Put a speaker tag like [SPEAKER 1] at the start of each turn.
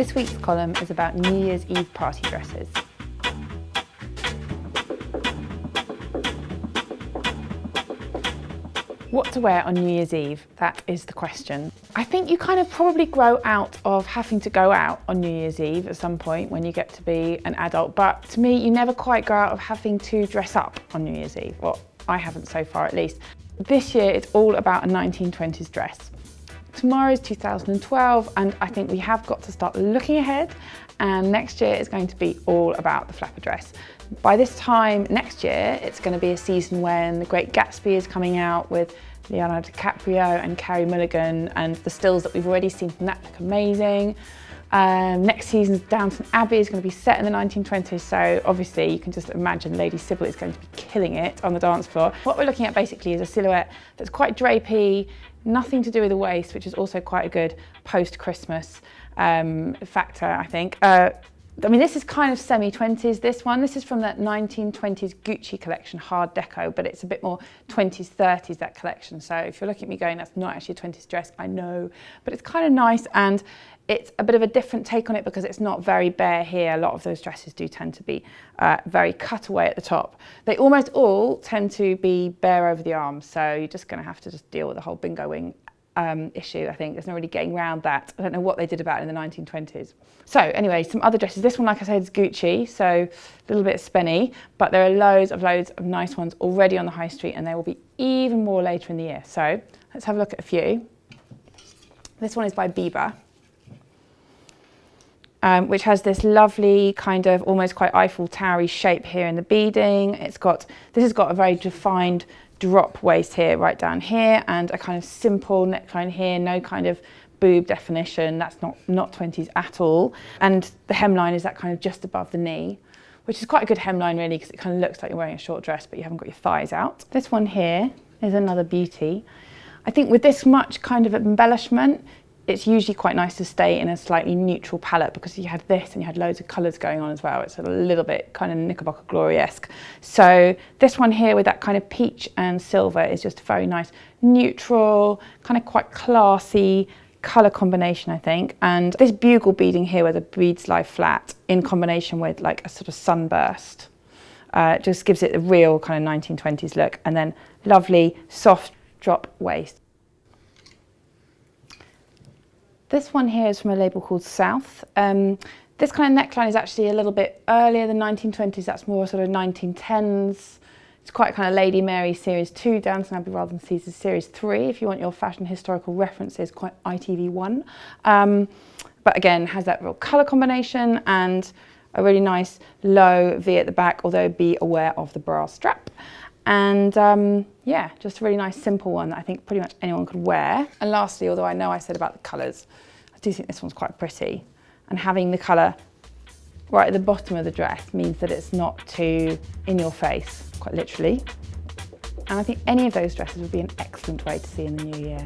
[SPEAKER 1] This week's column is about New Year's Eve party dresses. What to wear on New Year's Eve? That is the question. I think you kind of probably grow out of having to go out on New Year's Eve at some point when you get to be an adult, but to me, you never quite grow out of having to dress up on New Year's Eve. Well, I haven't so far at least. This year, it's all about a 1920s dress. Tomorrow is 2012, and I think we have got to start looking ahead, and next year is going to be all about the flapper dress. By this time next year, it's going to be a season when The Great Gatsby is coming out with Leonardo DiCaprio and Carey Mulligan, and the stills that we've already seen from that look amazing. Next season's Downton Abbey is going to be set in the 1920s, so obviously you can just imagine Lady Sybil is going to be killing it on the dance floor. What we're looking at basically is a silhouette that's quite drapey, nothing to do with the waist, which is also quite a good post-Christmas factor, I think. I mean, this is kind of semi-20s, this one. This is from that 1920s Gucci collection, hard deco, but it's a bit more 20s, 30s, that collection. So if you're looking at me going, that's not actually a 20s dress, I know, but it's kind of nice, and it's a bit of a different take on it because it's not very bare here. A lot of those dresses do tend to be very cutaway at the top. They almost all tend to be bare over the arms, so you're just gonna have to just deal with the whole bingo wing issue, I think. There's no really getting around that. I don't know what they did about it in the 1920s. So anyway, some other dresses. This one, like I said, is Gucci, so a little bit spenny, but there are loads of nice ones already on the high street, and there will be even more later in the year. So let's have a look at a few. This one is by BIBA, which has this lovely kind of almost quite Eiffel Towery shape here in the beading. This has got a very defined drop waist here, right down here, and a kind of simple neckline here, no kind of boob definition. That's not 20s at all. And the hemline is that kind of just above the knee, which is quite a good hemline really, because it kind of looks like you're wearing a short dress, but you haven't got your thighs out. This one here is another beauty. I think with this much kind of embellishment, it's usually quite nice to stay in a slightly neutral palette, because you had this and you had loads of colours going on as well. It's a little bit kind of Knickerbocker Glory-esque. So this one here with that kind of peach and silver is just a very nice neutral, kind of quite classy colour combination, I think. And this bugle beading here where the beads lie flat in combination with like a sort of sunburst just gives it a real kind of 1920s look. And then lovely soft drop waist. This one here is from a label called South. This kind of neckline is actually a little bit earlier than 1920s. That's more sort of 1910s. It's quite kind of Lady Mary Series 2, Downton Abbey rather than Caesar's Series 3, if you want your fashion historical references, quite ITV1. But again, has that real colour combination and a really nice low V at the back, although be aware of the bra strap. And yeah, just a really nice simple one that I think pretty much anyone could wear. And lastly, although I know I said about the colours, I do think this one's quite pretty. And having the colour right at the bottom of the dress means that it's not too in your face, quite literally. And I think any of those dresses would be an excellent way to see in the new year.